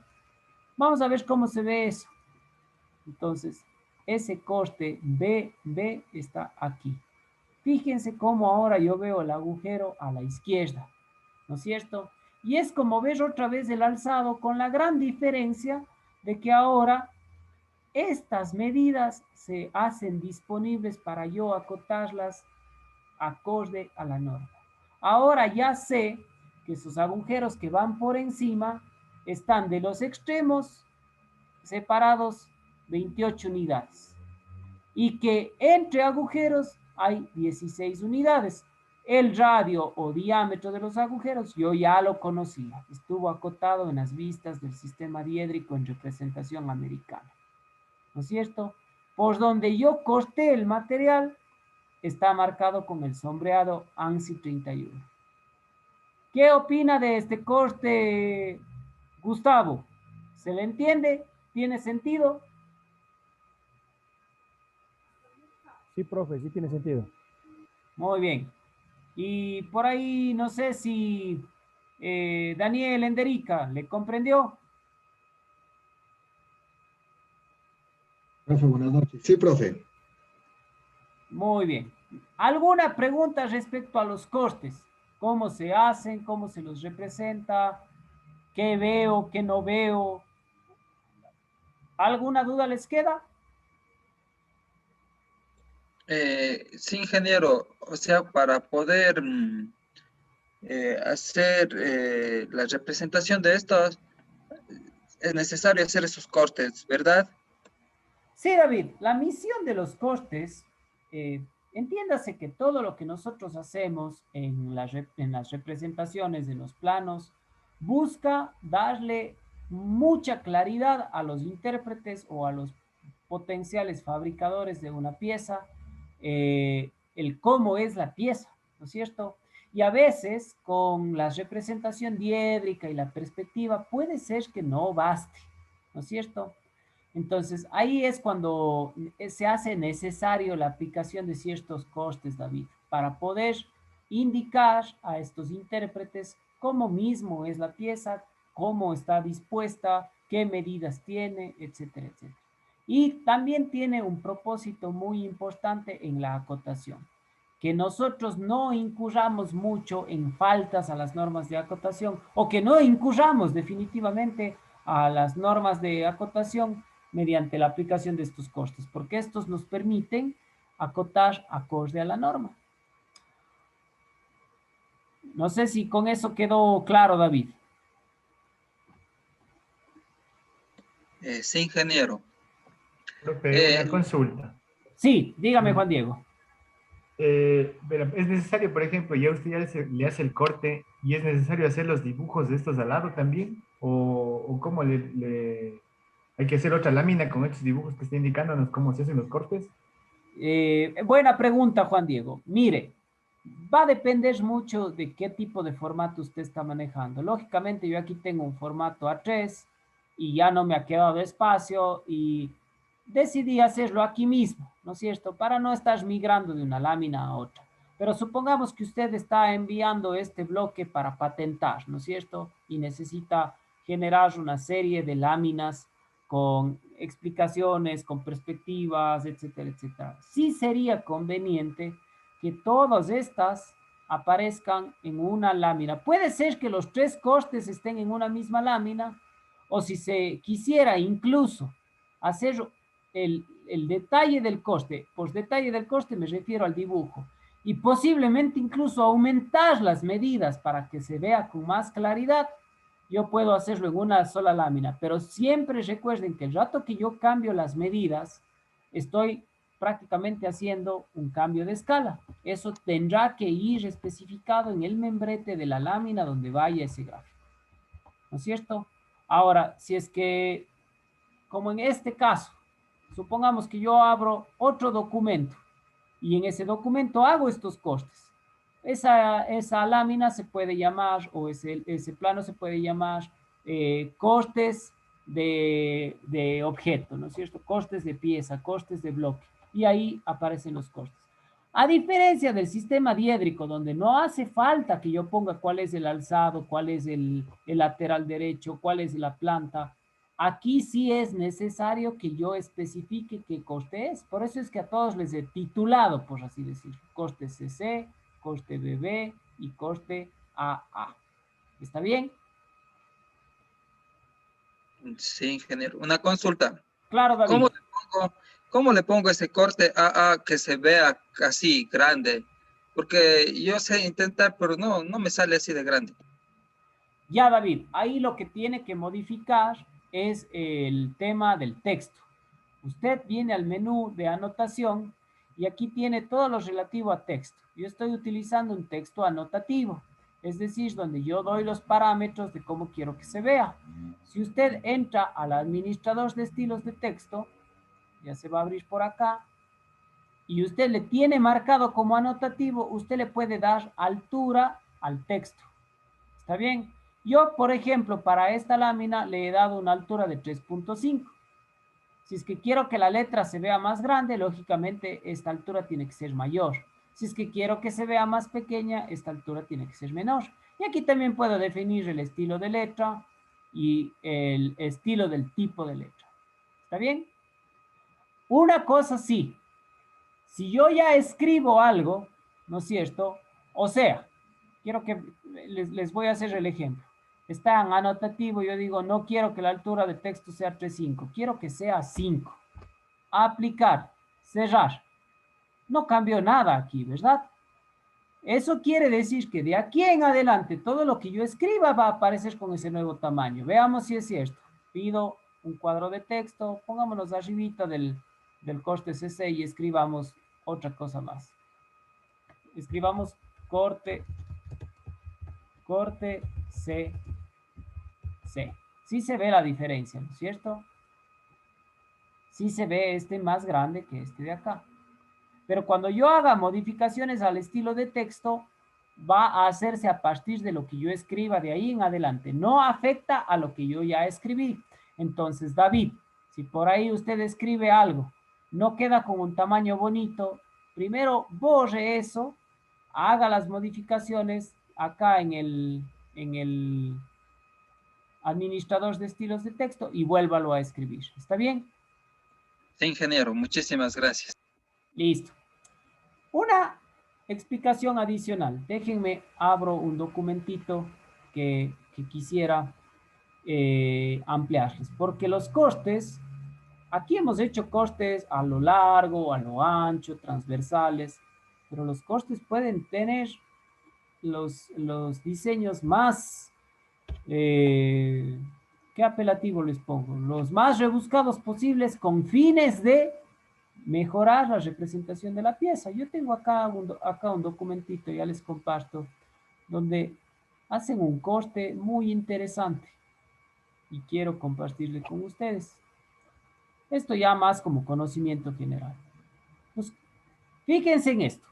Vamos a ver cómo se ve eso. Entonces, ese corte BB está aquí. Fíjense cómo ahora yo veo el agujero a la izquierda, ¿no es cierto? Y es como ver otra vez el alzado con la gran diferencia de que ahora estas medidas se hacen disponibles para yo acotarlas acorde a la norma. Ahora ya sé que esos agujeros que van por encima están de los extremos separados 28 unidades y que entre agujeros hay 16 unidades. El radio o diámetro de los agujeros yo ya lo conocía, estuvo acotado en las vistas del sistema diédrico en representación americana, ¿no es cierto? Por donde yo corté el material está marcado con el sombreado ANSI 31. ¿Qué opina de este corte, Gustavo? ¿Se le entiende? ¿Tiene sentido? Sí, profe, sí tiene sentido. Muy bien. Y por ahí, no sé si Daniel Enderica, ¿le comprendió? Profe, buenas noches. Sí, profe. Muy bien. ¿Alguna pregunta respecto a los costes? ¿Cómo se hacen? ¿Cómo se los representa? ¿Qué veo? ¿Qué no veo? ¿Alguna duda les queda? Sí, ingeniero, o sea, para poder hacer la representación de estos, es necesario hacer esos cortes, ¿verdad? Sí, David, la misión de los costes, entiéndase que todo lo que nosotros hacemos en las representaciones, en los planos, busca darle mucha claridad a los intérpretes o a los potenciales fabricadores de una pieza, el cómo es la pieza, ¿no es cierto? Y a veces con la representación diédrica y la perspectiva puede ser que no baste, ¿no es cierto? Entonces, ahí es cuando se hace necesario la aplicación de ciertos costes, David, para poder indicar a estos intérpretes cómo mismo es la pieza, cómo está dispuesta, qué medidas tiene, etcétera, etcétera. Y también tiene un propósito muy importante en la acotación, que nosotros no incurramos mucho en faltas a las normas de acotación o que no incurramos definitivamente a las normas de acotación mediante la aplicación de estos costes, porque estos nos permiten acotar acorde a la norma. No sé si con eso quedó claro, David. Sí, ingeniero. Profe, Eh, una consulta. Sí, dígame, Mm, Juan Diego. Verá, es necesario, por ejemplo, ya usted ya le hace el corte y es necesario hacer los dibujos de estos al lado también, o cómo hay que hacer otra lámina con estos dibujos que está indicándonos cómo se hacen los cortes. Buena pregunta, Juan Diego. Mire, va a depender mucho de qué tipo de formato usted está manejando. Lógicamente, yo aquí tengo un formato A3 y ya no me ha quedado espacio y decidí hacerlo aquí mismo, ¿no es cierto? Para no estar migrando de una lámina a otra. Pero supongamos que usted está enviando este bloque para patentar, ¿no es cierto? Y necesita generar una serie de láminas con explicaciones, con perspectivas, etcétera, etcétera. Sí sería conveniente que todas estas aparezcan en una lámina. Puede ser que los tres costes estén en una misma lámina, o si se quisiera incluso hacer el detalle del coste, por detalle del coste me refiero al dibujo, y posiblemente incluso aumentar las medidas para que se vea con más claridad, yo puedo hacerlo en una sola lámina, pero siempre recuerden que el rato que yo cambio las medidas, estoy prácticamente haciendo un cambio de escala. Eso tendrá que ir especificado en el membrete de la lámina donde vaya ese gráfico, ¿no es cierto? Ahora, si es que, como en este caso, supongamos que yo abro otro documento y en ese documento hago estos costes. Esa lámina se puede llamar, o ese plano se puede llamar costes de objeto, ¿no es cierto? Costes de pieza, costes de bloque. Y ahí aparecen los costes. A diferencia del sistema diédrico, donde no hace falta que yo ponga cuál es el alzado, cuál es el lateral derecho, cuál es la planta, aquí sí es necesario que yo especifique qué coste es. Por eso es que a todos les he titulado, por así decirlo, coste CC, coste BB y coste AA. ¿Está bien? sí, ingeniero. Una consulta. Claro, ¿Cómo David. le pongo, cómo le pongo ese corte AA que se vea así grande? Porque yo sé intentar, pero no me sale así de grande. Ya, David, ahí lo que tiene que modificar es el tema del texto. Usted viene al menú de anotación y aquí tiene todo lo relativo a texto. Yo estoy utilizando un texto anotativo, es decir, donde yo doy los parámetros de cómo quiero que se vea. Si usted entra al administrador de estilos de texto, ya se va a abrir por acá, y usted le tiene marcado como anotativo, usted le puede dar altura al texto. ¿Está bien? Yo, por ejemplo, para esta lámina le he dado una altura de 3.5. Si es que quiero que la letra se vea más grande, lógicamente esta altura tiene que ser mayor. Si es que quiero que se vea más pequeña, esta altura tiene que ser menor. Y aquí también puedo definir el estilo de letra y el estilo del tipo de letra. ¿Está bien? Una cosa sí, si yo ya escribo algo, ¿no es cierto? O sea, quiero que les voy a hacer el ejemplo. Está en anotativo, yo digo, no quiero que la altura de texto sea 3.5, quiero que sea 5. Aplicar, cerrar. No cambió nada aquí, ¿verdad? Eso quiere decir que de aquí en adelante todo lo que yo escriba va a aparecer con ese nuevo tamaño. Veamos si es cierto. Pido un cuadro de texto, pongámonos arribita del corte CC y escribamos otra cosa más. Escribamos corte CC. Sí se ve la diferencia, ¿no es cierto? Sí se ve este más grande que este de acá. Pero cuando yo haga modificaciones al estilo de texto, va a hacerse a partir de lo que yo escriba de ahí en adelante. No afecta a lo que yo ya escribí. Entonces, David, si por ahí usted escribe algo, no queda con un tamaño bonito, primero borre eso, haga las modificaciones acá en el administrador de estilos de texto y vuélvalo a escribir. ¿Está bien? Sí, ingeniero, muchísimas gracias. Listo. Una explicación adicional. Déjenme, abro un documentito que quisiera ampliarles. Porque los costes, aquí hemos hecho costes a lo largo, a lo ancho, transversales, pero los costes pueden tener los diseños más, ¿qué apelativo les pongo? Los más rebuscados posibles con fines de mejorar la representación de la pieza. Yo tengo acá un documentito, ya les comparto, donde hacen un corte muy interesante y quiero compartirle con ustedes. Esto ya más como conocimiento general. Pues, fíjense en esto.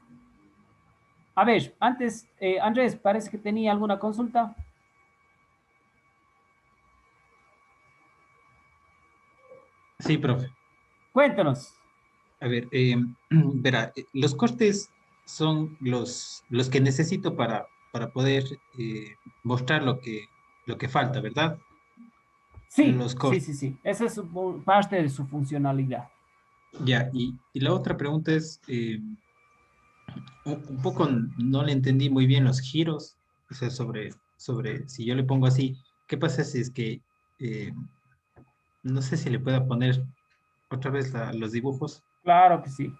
A ver, antes, Andrés, parece que tenía alguna consulta. Sí, profe. Cuéntanos. A ver, verá, los cortes son los que necesito para poder mostrar lo que falta, ¿verdad? Sí, Los sí, cortes. sí, sí. Esa es parte de su funcionalidad. Ya, y la otra pregunta es, un poco no le entendí muy bien los giros, o sea, sobre si yo le pongo así, ¿qué pasa si es que, eh, no sé si le pueda poner otra vez los dibujos? Claro que sí.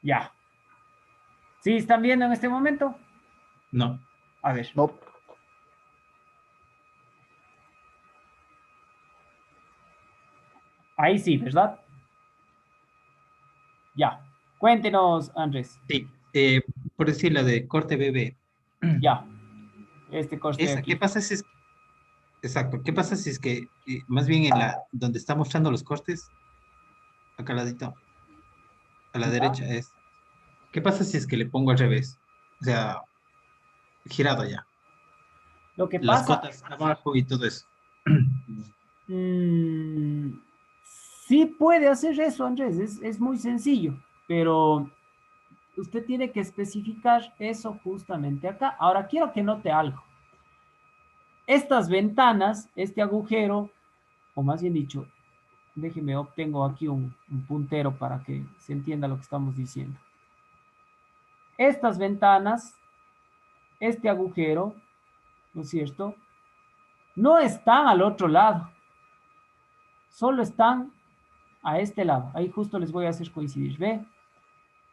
Ya. ¿Sí están viendo en este momento? No. A ver. No. Ahí sí, ¿verdad? Ya. Cuéntenos, Andrés. Sí, por decir la de corte BB. Ya. Este corte de Esa, ¿qué aquí. pasa si es, exacto, qué pasa si es que más bien en donde está mostrando los cortes, acá al ladito, a la Ya. derecha es, ¿qué pasa si es que le pongo al revés? O sea, girado ya, Lo que las pasa, cotas abajo y todo eso. mm, sí puede hacer eso, Andrés. Es muy sencillo, pero usted tiene que especificar eso justamente acá. Ahora quiero que note algo. Estas ventanas, este agujero, o más bien dicho, déjeme, obtengo aquí un puntero para que se entienda lo que estamos diciendo. Estas ventanas, este agujero, ¿no es cierto? No están al otro lado, solo están a este lado. Ahí justo les voy a hacer coincidir, ¿ve?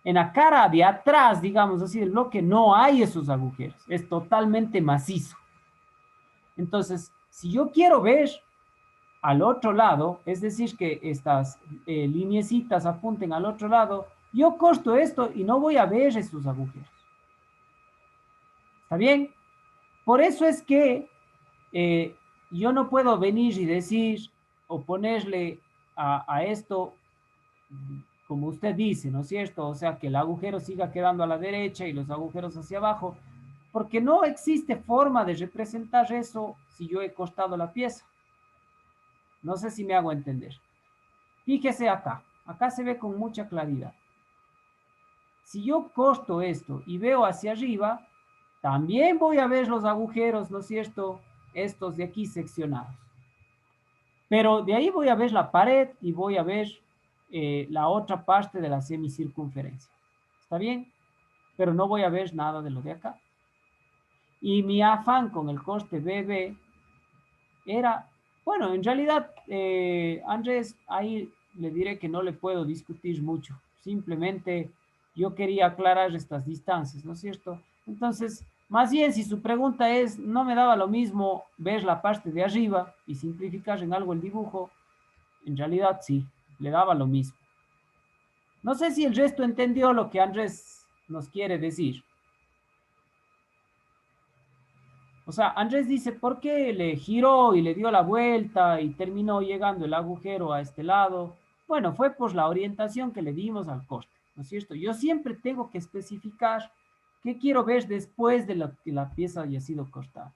En la cara de atrás, digamos así, del bloque, no hay esos agujeros, es totalmente macizo. Entonces, si yo quiero ver al otro lado, es decir, que estas lineecitas apunten al otro lado, yo corto esto y no voy a ver esos agujeros. ¿Está bien? Por eso es que eh, yo no puedo venir y decir o ponerle a esto, como usted dice, ¿no es cierto? O sea, que el agujero siga quedando a la derecha y los agujeros hacia abajo, porque no existe forma de representar eso si yo he cortado la pieza. No sé si me hago entender. Fíjese acá, acá se ve con mucha claridad. si yo corto esto y veo hacia arriba, también voy a ver los agujeros, ¿no es cierto? Estos de aquí seccionados. Pero de ahí voy a ver la pared y voy a ver la otra parte de la semicircunferencia. ¿Está bien? Pero no voy a ver nada de lo de acá. Y mi afán con el corte BB era, bueno, en realidad, Andrés, ahí le diré que no le puedo discutir mucho. Simplemente yo quería aclarar estas distancias, ¿no es cierto? Entonces, más bien, si su pregunta es, no me daba lo mismo ver la parte de arriba y simplificar en algo el dibujo, en realidad sí, le daba lo mismo. No sé si el resto entendió lo que Andrés nos quiere decir. O sea, Andrés dice, ¿por qué le giró y le dio la vuelta y terminó llegando el agujero a este lado? Bueno, fue por la orientación que le dimos al corte, ¿no es cierto? Yo siempre tengo que especificar qué quiero ver después de que la pieza haya sido cortada.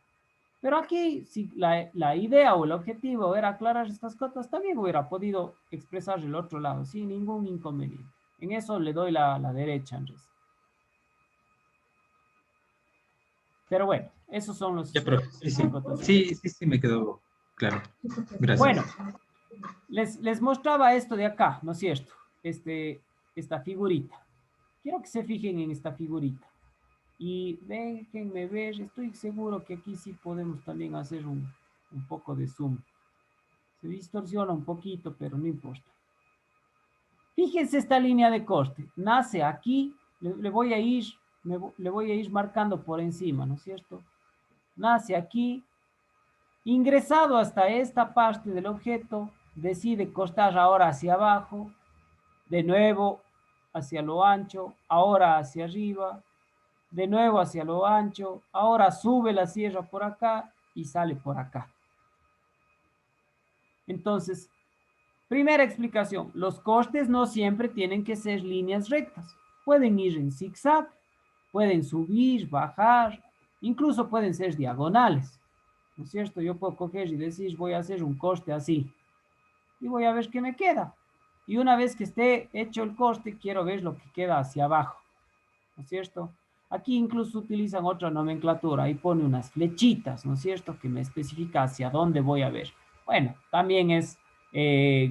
Pero aquí, si la idea o el objetivo era aclarar estas cosas, también hubiera podido expresar el otro lado, sin ningún inconveniente. En eso le doy la derecha, Andrés. Pero bueno, esos son los... Ya, profe. Sí, me quedó claro. Gracias. Bueno, les mostraba esto de acá, ¿no es cierto? Esta figurita. Quiero que se fijen en esta figurita. Y déjenme ver, estoy seguro que aquí sí podemos también hacer un poco de zoom. Se distorsiona un poquito, pero no importa. Fíjense esta línea de corte. Nace aquí, le voy a ir marcando por encima, ¿no es cierto? Nace aquí, ingresado hasta esta parte del objeto, decide cortar ahora hacia abajo, de nuevo hacia lo ancho, ahora hacia arriba, de nuevo hacia lo ancho, ahora sube la sierra por acá y sale por acá. Entonces, primera explicación, los cortes no siempre tienen que ser líneas rectas. Pueden ir en zigzag, pueden subir, bajar, incluso pueden ser diagonales. ¿No es cierto? Yo puedo coger y decir, voy a hacer un corte así. Y voy a ver qué me queda. Y una vez que esté hecho el corte, quiero ver lo que queda hacia abajo. ¿No es cierto? Aquí incluso utilizan otra nomenclatura. Ahí pone unas flechitas, ¿no es cierto? Que me especifica hacia dónde voy a ver. Bueno, también es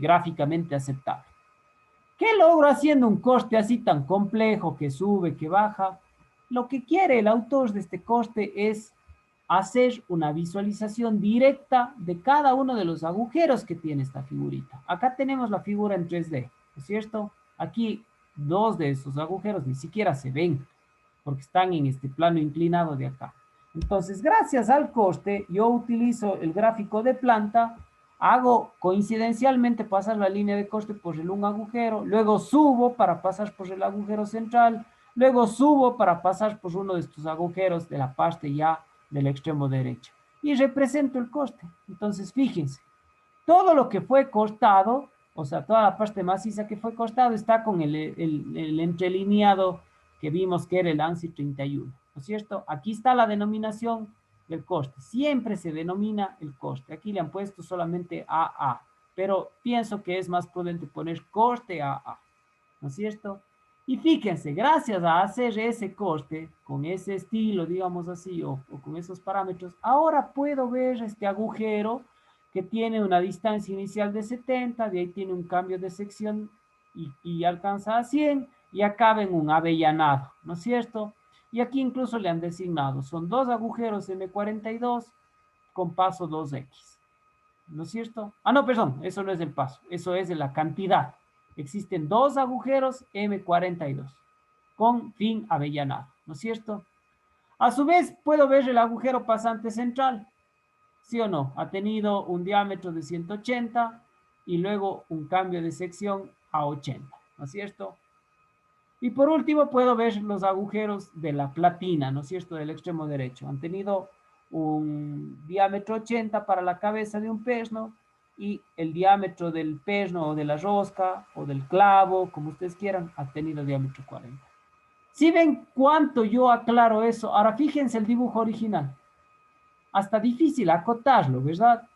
gráficamente aceptable. ¿Qué logro haciendo un corte así tan complejo que sube, que baja? Lo que quiere el autor de este corte es hacer una visualización directa de cada uno de los agujeros que tiene esta figurita. Acá tenemos la figura en 3D, ¿no es cierto? Aquí dos de esos agujeros ni siquiera se ven porque están en este plano inclinado de acá. Entonces, gracias al corte, yo utilizo el gráfico de planta, hago coincidencialmente pasar la línea de corte por un agujero, luego subo para pasar por el agujero central, luego subo para pasar por uno de estos agujeros de la parte ya del extremo derecho. Y represento el corte. Entonces, fíjense, todo lo que fue cortado, o sea, toda la parte maciza que fue cortado está con el entrelineado que vimos que era el ANSI 31, ¿no es cierto? Aquí está la denominación del corte. Siempre se denomina el corte. Aquí le han puesto solamente AA, pero pienso que es más prudente poner corte AA, ¿no es cierto? Y fíjense, gracias a hacer ese corte, con ese estilo, digamos así, o con esos parámetros, ahora puedo ver este agujero que tiene una distancia inicial de 70, de ahí tiene un cambio de sección y alcanza a 100, y acaba en un avellanado, ¿no es cierto? Y aquí incluso le han designado, son dos agujeros M42 con paso 2X, ¿no es cierto? Ah, no, perdón, eso no es el paso, eso es de la cantidad. Existen dos agujeros M42 con fin avellanado, ¿no es cierto? A su vez, puedo ver el agujero pasante central, ¿sí o no? Ha tenido un diámetro de 180 y luego un cambio de sección a 80, ¿no es cierto? Y por último, puedo ver los agujeros de la platina, ¿no es cierto?, del extremo derecho. Han tenido un diámetro 80 para la cabeza de un perno y el diámetro del perno o de la rosca o del clavo, como ustedes quieran, ha tenido diámetro 40. ¿Sí ven cuánto yo aclaro eso? Ahora fíjense el dibujo original. Hasta difícil acotarlo, ¿verdad?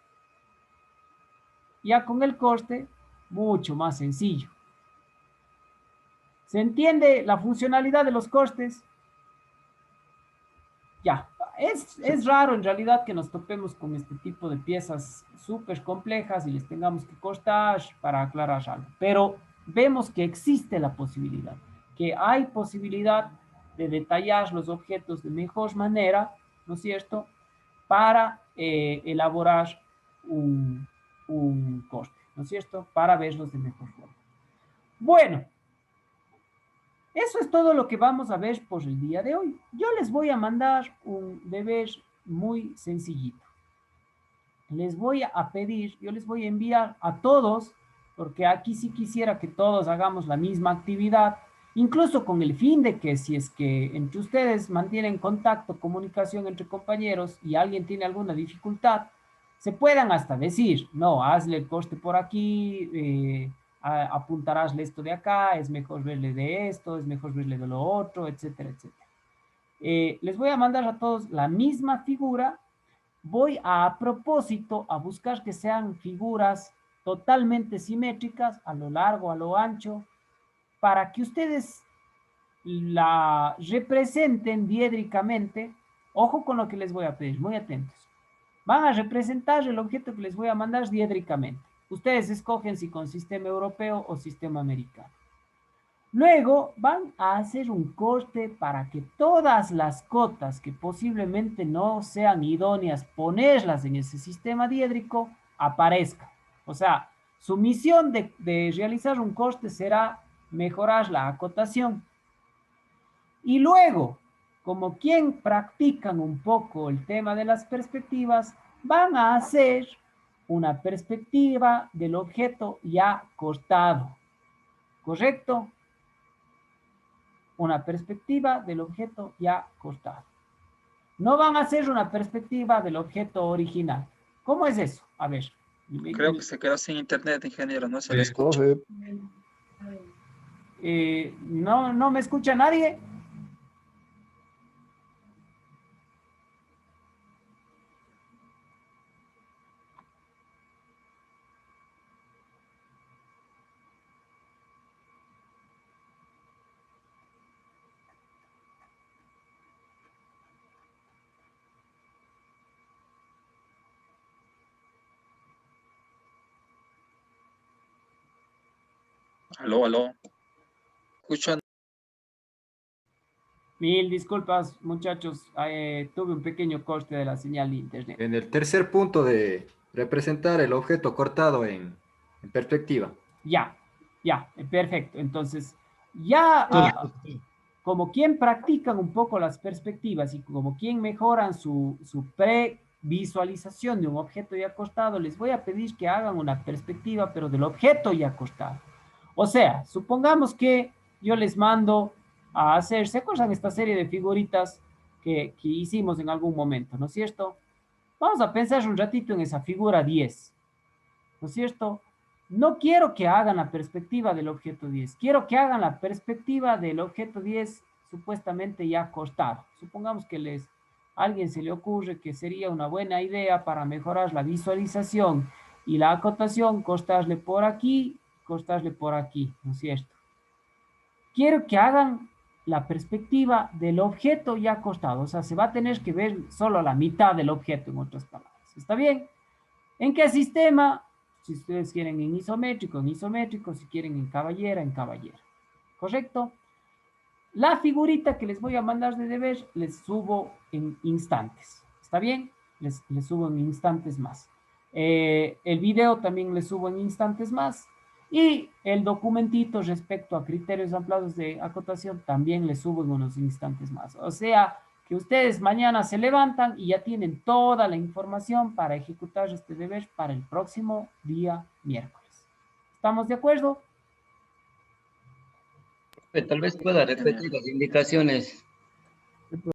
Ya con el corte, mucho más sencillo. ¿Se entiende la funcionalidad de los costes? Ya, es raro en realidad que nos topemos con este tipo de piezas súper complejas y les tengamos que costar para aclarar algo. Pero vemos que existe la posibilidad, que hay posibilidad de detallar los objetos de mejor manera, ¿no es cierto?, para elaborar un coste, ¿no es cierto?, para verlos de mejor forma. Bueno, eso es todo lo que vamos a ver por el día de hoy. Yo les voy a mandar un deber muy sencillito. Les voy a pedir, yo les voy a enviar a todos, porque aquí sí quisiera que todos hagamos la misma actividad, incluso con el fin de que si es que entre ustedes mantienen contacto, comunicación entre compañeros y alguien tiene alguna dificultad, se puedan hasta decir, no, hazle el coste por aquí, apuntarásle esto de acá, es mejor verle de esto, es mejor verle de lo otro, etcétera, etcétera. Les voy a mandar a todos la misma figura. Voy a propósito a buscar que sean figuras totalmente simétricas a lo largo, a lo ancho, para que ustedes la representen diédricamente. Ojo con lo que les voy a pedir, muy atentos. Van a representar el objeto que les voy a mandar diédricamente. Ustedes escogen si con sistema europeo o sistema americano. Luego van a hacer un corte para que todas las cotas que posiblemente no sean idóneas ponerlas en ese sistema diédrico aparezcan. O sea, su misión de realizar un corte será mejorar la acotación. Y luego, como quien practican un poco el tema de las perspectivas, van a hacer una perspectiva del objeto ya cortado. ¿Correcto? Una perspectiva del objeto ya cortado. No van a hacer una perspectiva del objeto original. ¿Cómo es eso? A ver. Creo que se quedó sin internet, ingeniero, no se le escucha. Profe, No me escucha nadie. Aló, aló. ¿Escuchan? Mil disculpas, muchachos. Tuve un pequeño corte de la señal de internet. En el tercer punto de representar el objeto cortado en perspectiva. Ya, perfecto. Entonces, ya como quien practican un poco las perspectivas y como quien mejoran su previsualización de un objeto ya acostado, les voy a pedir que hagan una perspectiva, pero del objeto ya acostado. O sea, supongamos que yo les mando a hacer, ¿se acuerdan esta serie de figuritas que hicimos en algún momento, ¿no es cierto? Vamos a pensar un ratito en esa figura 10, ¿no es cierto? No quiero que hagan la perspectiva del objeto 10, quiero que hagan la perspectiva del objeto 10 supuestamente ya cortado. Supongamos que a alguien se le ocurre que sería una buena idea para mejorar la visualización y la acotación, cortarle por aquí, ¿no es cierto? Quiero que hagan la perspectiva del objeto ya cortado, o sea, se va a tener que ver solo la mitad del objeto, en otras palabras. ¿Está bien? ¿En qué sistema? Si ustedes quieren en isométrico, si quieren en caballera, ¿correcto? La figurita que les voy a mandar de deber, les subo en instantes, ¿está bien? Les subo en instantes más. El video también les subo en instantes más. Y el documentito respecto a criterios ampliados de acotación también les subo en unos instantes más. O sea, que ustedes mañana se levantan y ya tienen toda la información para ejecutar este deber para el próximo día miércoles. ¿Estamos de acuerdo? Tal vez pueda repetir las indicaciones